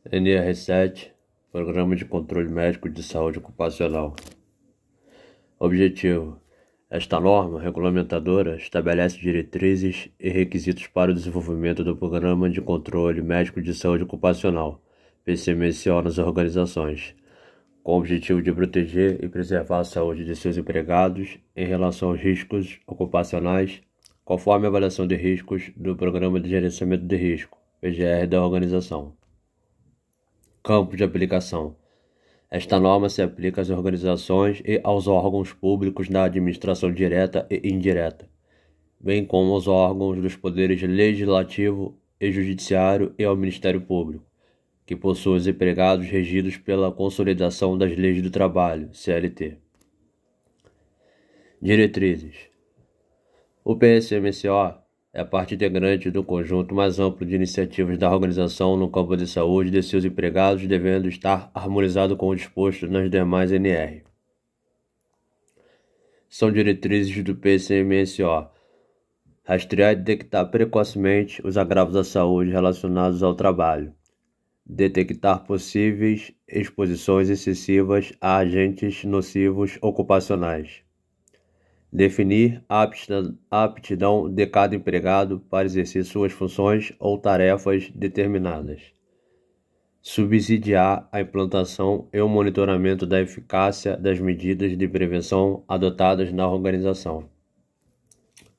NR7, Programa de Controle Médico de Saúde Ocupacional. Objetivo: esta norma regulamentadora estabelece diretrizes e requisitos para o desenvolvimento do Programa de Controle Médico de Saúde Ocupacional, PCMSO, nas organizações, com o objetivo de proteger e preservar a saúde de seus empregados em relação aos riscos ocupacionais, conforme a avaliação de riscos do Programa de Gerenciamento de Risco, PGR, da organização. Campo de aplicação: esta norma se aplica às organizações e aos órgãos públicos da administração direta e indireta, bem como aos órgãos dos poderes legislativo e judiciário e ao Ministério Público, que possuem os empregados regidos pela Consolidação das Leis do Trabalho, CLT. Diretrizes: o PCMSO é a parte integrante do conjunto mais amplo de iniciativas da organização no campo de saúde de seus empregados, devendo estar harmonizado com o disposto nas demais NR. São diretrizes do PCMSO: rastrear e detectar precocemente os agravos à saúde relacionados ao trabalho, detectar possíveis exposições excessivas a agentes nocivos ocupacionais, definir a aptidão de cada empregado para exercer suas funções ou tarefas determinadas, subsidiar a implantação e o monitoramento da eficácia das medidas de prevenção adotadas na organização,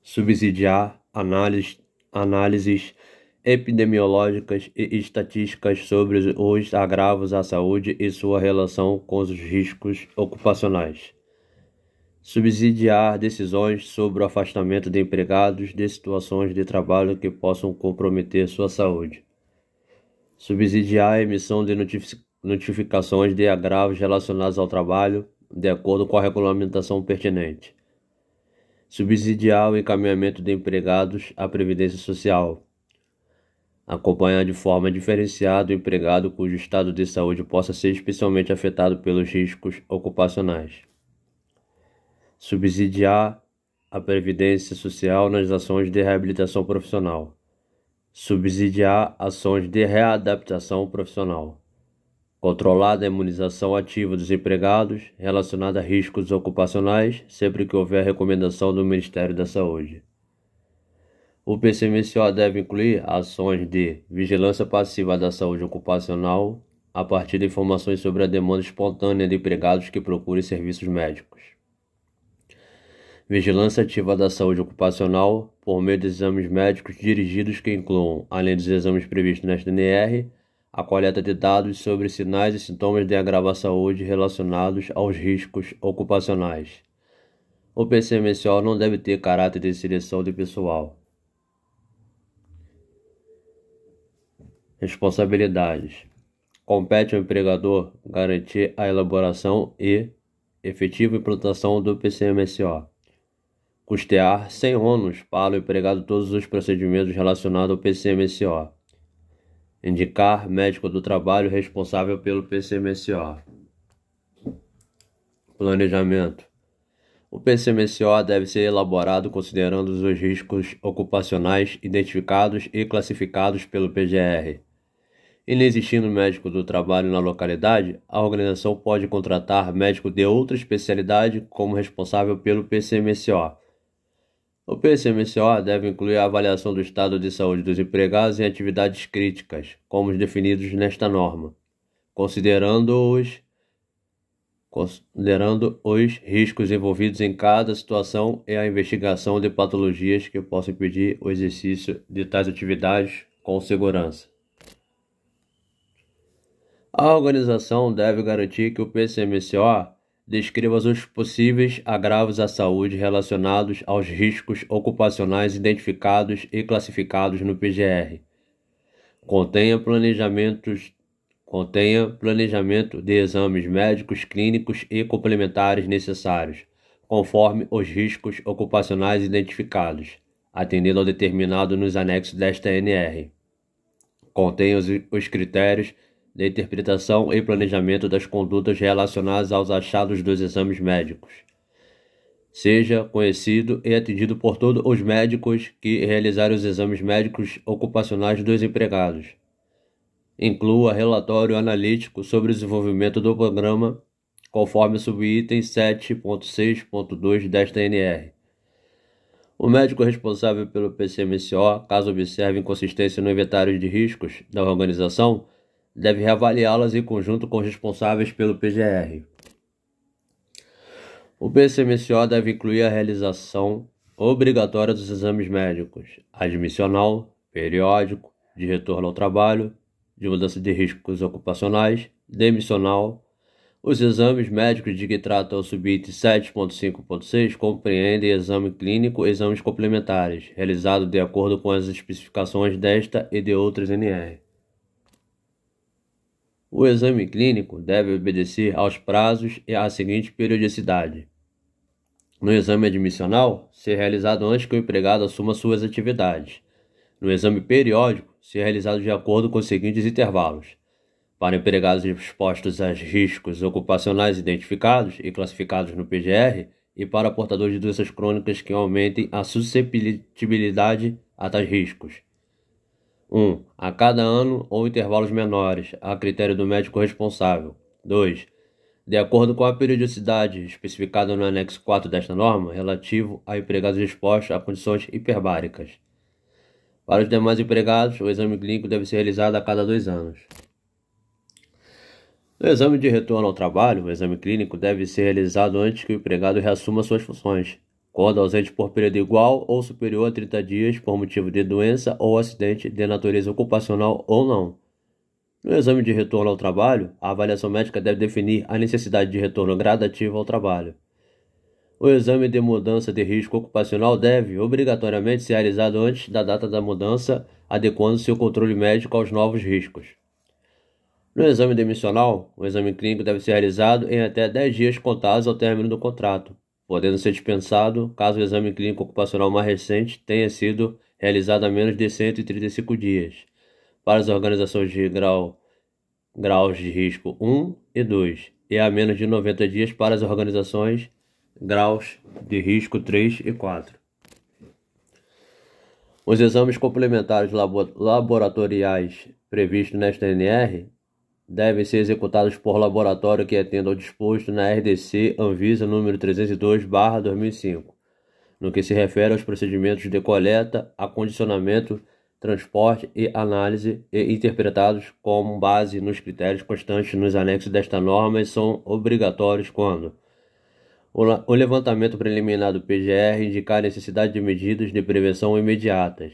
subsidiar análises epidemiológicas e estatísticas sobre os agravos à saúde e sua relação com os riscos ocupacionais, subsidiar decisões sobre o afastamento de empregados de situações de trabalho que possam comprometer sua saúde, subsidiar a emissão de notificações de agravos relacionados ao trabalho, de acordo com a regulamentação pertinente, subsidiar o encaminhamento de empregados à Previdência Social, acompanhar de forma diferenciada o empregado cujo estado de saúde possa ser especialmente afetado pelos riscos ocupacionais, subsidiar a Previdência Social nas ações de reabilitação profissional, subsidiar ações de readaptação profissional, controlar a imunização ativa dos empregados relacionada a riscos ocupacionais, sempre que houver recomendação do Ministério da Saúde. O PCMSO deve incluir ações de vigilância passiva da saúde ocupacional a partir de informações sobre a demanda espontânea de empregados que procurem serviços médicos. Vigilância ativa da saúde ocupacional por meio de exames médicos dirigidos que incluam, além dos exames previstos nesta NR, a coleta de dados sobre sinais e sintomas de agravo à saúde relacionados aos riscos ocupacionais. O PCMSO não deve ter caráter de seleção de pessoal. Responsabilidades: compete ao empregador garantir a elaboração e efetiva implantação do PCMSO, custear sem ônus para o empregado todos os procedimentos relacionados ao PCMSO, indicar médico do trabalho responsável pelo PCMSO. Planejamento: o PCMSO deve ser elaborado considerando os riscos ocupacionais identificados e classificados pelo PGR. Inexistindo médico do trabalho na localidade, a organização pode contratar médico de outra especialidade como responsável pelo PCMSO. O PCMSO deve incluir a avaliação do estado de saúde dos empregados em atividades críticas, como os definidos nesta norma, considerando os riscos envolvidos em cada situação e a investigação de patologias que possam impedir o exercício de tais atividades com segurança. A organização deve garantir que o PCMSO descreva os possíveis agravos à saúde relacionados aos riscos ocupacionais identificados e classificados no PGR. Contenha planejamento de exames médicos, clínicos e complementares necessários, conforme os riscos ocupacionais identificados, atendendo ao determinado nos anexos desta NR. Contenha os critérios de interpretação e planejamento das condutas relacionadas aos achados dos exames médicos. Seja conhecido e atendido por todos os médicos que realizarem os exames médicos ocupacionais dos empregados. inclua relatório analítico sobre o desenvolvimento do programa, conforme o subitem 7.6.2 desta NR. O médico responsável pelo PCMSO, caso observe inconsistência no inventário de riscos da organização, deve reavaliá-las em conjunto com os responsáveis pelo PGR. O PCMSO deve incluir a realização obrigatória dos exames médicos, admissional, periódico, de retorno ao trabalho, de mudança de riscos ocupacionais, demissional. Os exames médicos de que trata o subitem 7.5.6 compreendem exame clínico e exames complementares, realizados de acordo com as especificações desta e de outras NR. O exame clínico deve obedecer aos prazos e à seguinte periodicidade. No exame admissional, ser realizado antes que o empregado assuma suas atividades. No exame periódico, ser realizado de acordo com os seguintes intervalos. Para empregados expostos a riscos ocupacionais identificados e classificados no PGR e para portadores de doenças crônicas que aumentem a susceptibilidade a tais riscos. 1. A cada ano ou intervalos menores, a critério do médico responsável. 2. De acordo com a periodicidade especificada no anexo 4 desta norma, relativo a empregados expostos a condições hiperbáricas. Para os demais empregados, o exame clínico deve ser realizado a cada 2 anos. No exame de retorno ao trabalho, o exame clínico deve ser realizado antes que o empregado reassuma suas funções, quando ausente por período igual ou superior a 30 dias por motivo de doença ou acidente de natureza ocupacional ou não. No exame de retorno ao trabalho, a avaliação médica deve definir a necessidade de retorno gradativo ao trabalho. O exame de mudança de risco ocupacional deve, obrigatoriamente, ser realizado antes da data da mudança, adequando-se o controle médico aos novos riscos. No exame demissional, o exame clínico deve ser realizado em até 10 dias contados ao término do contrato, podendo ser dispensado caso o exame clínico ocupacional mais recente tenha sido realizado há menos de 135 dias, para as organizações de graus de risco 1 e 2, e há menos de 90 dias para as organizações graus de risco 3 e 4. Os exames complementares laboratoriais previstos nesta NR devem ser executados por laboratório que atenda ao disposto na RDC Anvisa número 302/2005, no que se refere aos procedimentos de coleta, acondicionamento, transporte e análise e interpretados com base nos critérios constantes nos anexos desta norma e são obrigatórios quando o levantamento preliminar do PGR indicar a necessidade de medidas de prevenção imediatas,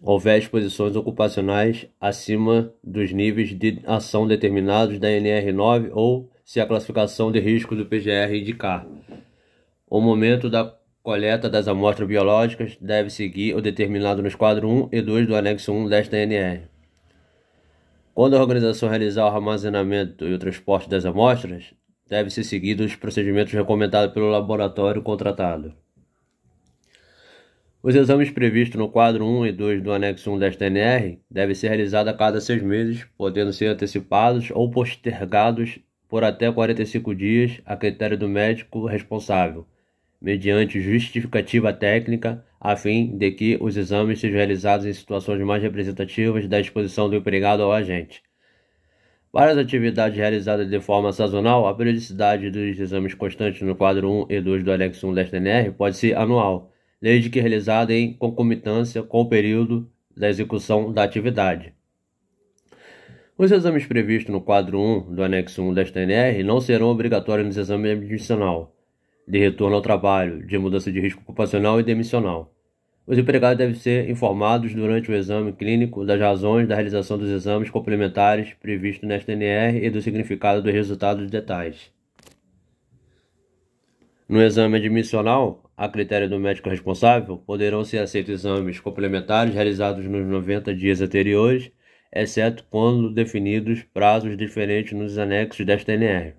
houver exposições ocupacionais acima dos níveis de ação determinados da NR9 ou se a classificação de risco do PGR indicar. O momento da coleta das amostras biológicas deve seguir o determinado nos quadros 1 e 2 do anexo 1 desta NR. Quando a organização realizar o armazenamento e o transporte das amostras, deve ser seguido os procedimentos recomendados pelo laboratório contratado. Os exames previstos no quadro 1 e 2 do anexo 1 desta NR devem ser realizados a cada 6 meses, podendo ser antecipados ou postergados por até 45 dias a critério do médico responsável, mediante justificativa técnica, a fim de que os exames sejam realizados em situações mais representativas da exposição do empregado ao agente. Para as atividades realizadas de forma sazonal, a periodicidade dos exames constantes no quadro 1 e 2 do anexo 1 desta NR pode ser anual, desde que realizada em concomitância com o período da execução da atividade. Os exames previstos no quadro 1 do anexo 1 desta NR não serão obrigatórios nos exames admissional, de retorno ao trabalho, de mudança de risco ocupacional e demissional. Os empregados devem ser informados durante o exame clínico das razões da realização dos exames complementares previstos nesta NR e do significado dos resultados de tais. No exame admissional, a critério do médico responsável, poderão ser aceitos exames complementares realizados nos 90 dias anteriores, exceto quando definidos prazos diferentes nos anexos desta NR.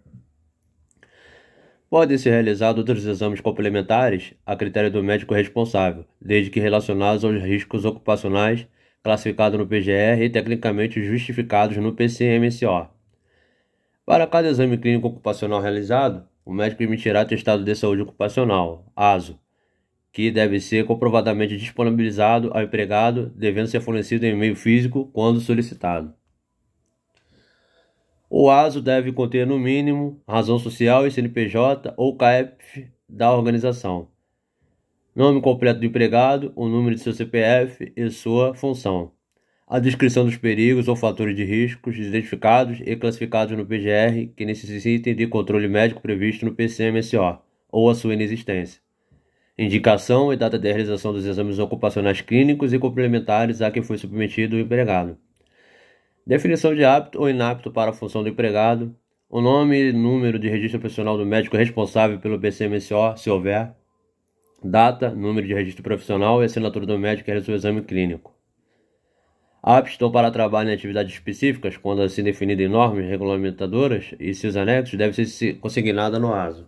Podem ser realizados outros exames complementares a critério do médico responsável, desde que relacionados aos riscos ocupacionais classificados no PGR e tecnicamente justificados no PCMSO. Para cada exame clínico ocupacional realizado, o médico emitirá atestado de saúde ocupacional, ASO, que deve ser comprovadamente disponibilizado ao empregado, devendo ser fornecido em meio físico quando solicitado. O ASO deve conter, no mínimo, razão social e CNPJ ou CAEP da organização, nome completo do empregado, o número de seu CPF e sua função, a descrição dos perigos ou fatores de riscos identificados e classificados no PGR que necessitem de controle médico previsto no PCMSO ou a sua inexistência, indicação e data de realização dos exames ocupacionais clínicos e complementares a que foi submetido o empregado, definição de apto ou inapto para a função do empregado, o nome e número de registro profissional do médico responsável pelo PCMSO, se houver, data, número de registro profissional e assinatura do médico que realizou o exame clínico. Apto para trabalho em atividades específicas, quando assim definida em normas regulamentadoras e seus anexos, deve ser consignada no ASO.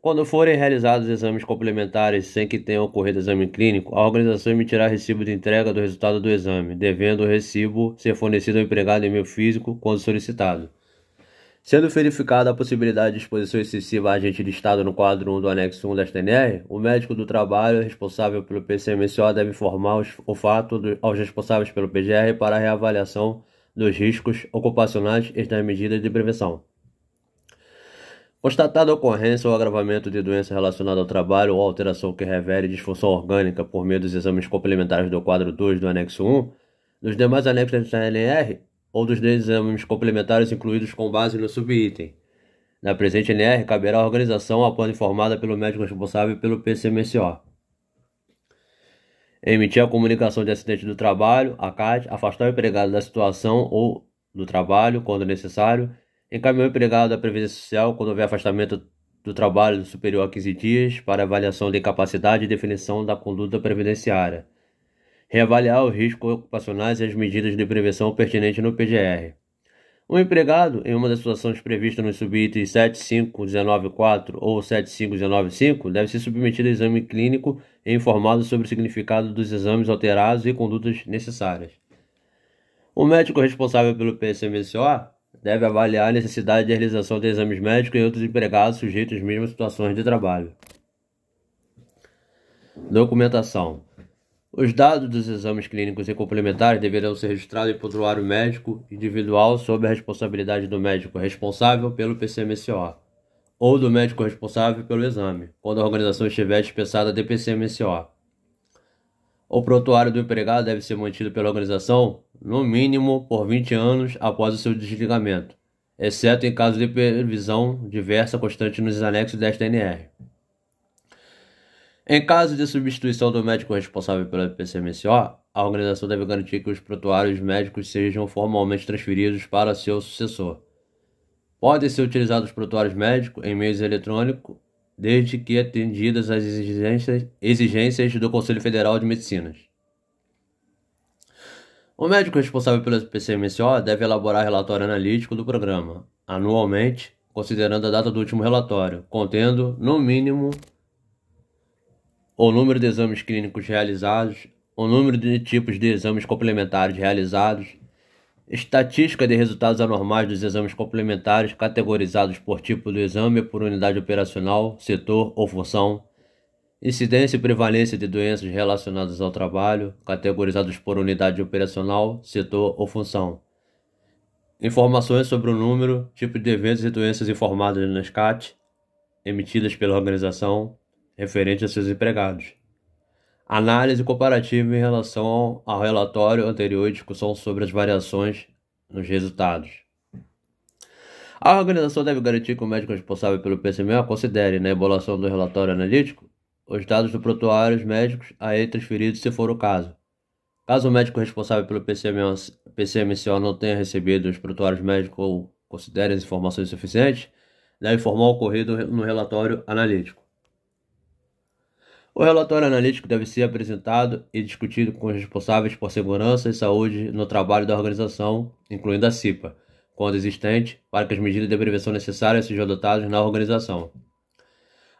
Quando forem realizados exames complementares sem que tenha ocorrido exame clínico, a organização emitirá recibo de entrega do resultado do exame, devendo o recibo ser fornecido ao empregado em meio físico quando solicitado. Sendo verificada a possibilidade de exposição excessiva a agente listado no quadro 1 do anexo 1 desta NR, o médico do trabalho responsável pelo PCMSO deve informar o fato aos responsáveis pelo PGR para a reavaliação dos riscos ocupacionais e das medidas de prevenção. Constatada a ocorrência ou agravamento de doença relacionada ao trabalho ou alteração que revele disfunção orgânica por meio dos exames complementares do quadro 2 do anexo 1, dos demais anexos da NR, ou dos exames complementares incluídos com base no subitem. Na presente NR, caberá à organização, após informada pelo médico responsável pelo PCMSO, emitir a comunicação de acidente do trabalho, a CAT, afastar o empregado da situação ou do trabalho, quando necessário, encaminhar o empregado à Previdência Social quando houver afastamento do trabalho superior a 15 dias para avaliação de incapacidade e definição da conduta previdenciária. Reavaliar os riscos ocupacionais e as medidas de prevenção pertinentes no PGR. O empregado, em uma das situações previstas nos subitens 7.5.19.4 ou 7.5.19.5, deve ser submetido a exame clínico e informado sobre o significado dos exames alterados e condutas necessárias. O médico responsável pelo PCMSO deve avaliar a necessidade de realização de exames médicos e outros empregados sujeitos às mesmas situações de trabalho. Documentação. Os dados dos exames clínicos e complementares deverão ser registrados em prontuário médico individual sob a responsabilidade do médico responsável pelo PCMSO ou do médico responsável pelo exame, quando a organização estiver dispensada de PCMSO. O prontuário do empregado deve ser mantido pela organização, no mínimo, por 20 anos após o seu desligamento, exceto em caso de previsão diversa constante nos anexos desta NR. Em caso de substituição do médico responsável pela PCMSO, a organização deve garantir que os prontuários médicos sejam formalmente transferidos para seu sucessor. Podem ser utilizados prontuários médicos em meios eletrônicos, desde que atendidas as exigências do Conselho Federal de Medicinas. O médico responsável pela PCMSO deve elaborar relatório analítico do programa, anualmente, considerando a data do último relatório, contendo, no mínimo, o número de exames clínicos realizados, o número de tipos de exames complementares realizados, estatística de resultados anormais dos exames complementares categorizados por tipo do exame, por unidade operacional, setor ou função, incidência e prevalência de doenças relacionadas ao trabalho, categorizados por unidade operacional, setor ou função. Informações sobre o número, tipo de eventos e doenças informadas nas CAT, emitidas pela organização, referente a seus empregados. Análise comparativa em relação ao relatório anterior e discussão sobre as variações nos resultados. A organização deve garantir que o médico responsável pelo PCMSO considere, na elaboração do relatório analítico, os dados dos prontuários médicos a ele transferidos, se for o caso. Caso o médico responsável pelo PCMSO não tenha recebido os prontuários médicos ou considere as informações suficientes, deve informar o ocorrido no relatório analítico. O relatório analítico deve ser apresentado e discutido com os responsáveis por segurança e saúde no trabalho da organização, incluindo a CIPA, quando existente, para que as medidas de prevenção necessárias sejam adotadas na organização.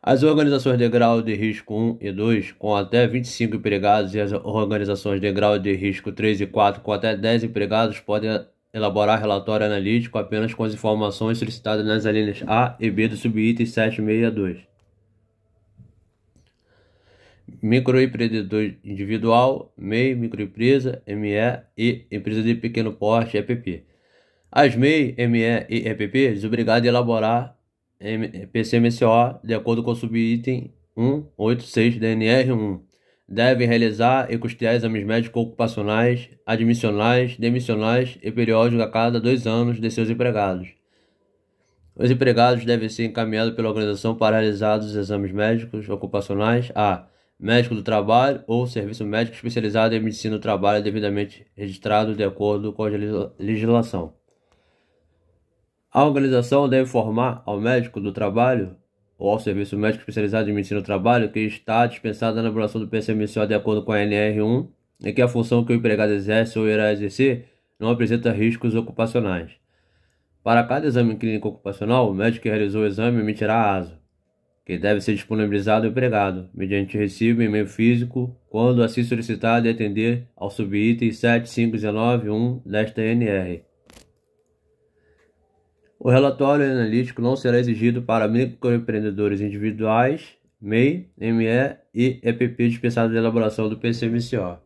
As organizações de grau de risco 1 e 2, com até 25 empregados, e as organizações de grau de risco 3 e 4, com até 10 empregados, podem elaborar relatório analítico apenas com as informações solicitadas nas alíneas A e B do subitem 7.6.2. Microempreendedor individual, MEI, microempresa, ME e empresa de pequeno porte, EPP. As MEI, ME e EPP desobrigadas a elaborar PCMCO de acordo com o subitem 186 da NR1. Devem realizar e custear exames médicos ocupacionais, admissionais, demissionais e periódicos a cada 2 anos de seus empregados. Os empregados devem ser encaminhados pela organização para realizar os exames médicos ocupacionais a médico do trabalho ou serviço médico especializado em medicina do trabalho devidamente registrado de acordo com a legislação. A organização deve informar ao médico do trabalho ou ao serviço médico especializado em medicina do trabalho que está dispensado na elaboração do PCMCO de acordo com a NR1 e que a função que o empregado exerce ou irá exercer não apresenta riscos ocupacionais. Para cada exame clínico ocupacional, o médico que realizou o exame emitirá a ASO, que deve ser disponibilizado ao empregado, mediante recibo e e-mail físico, quando assim solicitado e atender ao subitem 7519.1 desta NR. O relatório analítico não será exigido para microempreendedores individuais, MEI, ME e EPP dispensados da elaboração do PCMCO.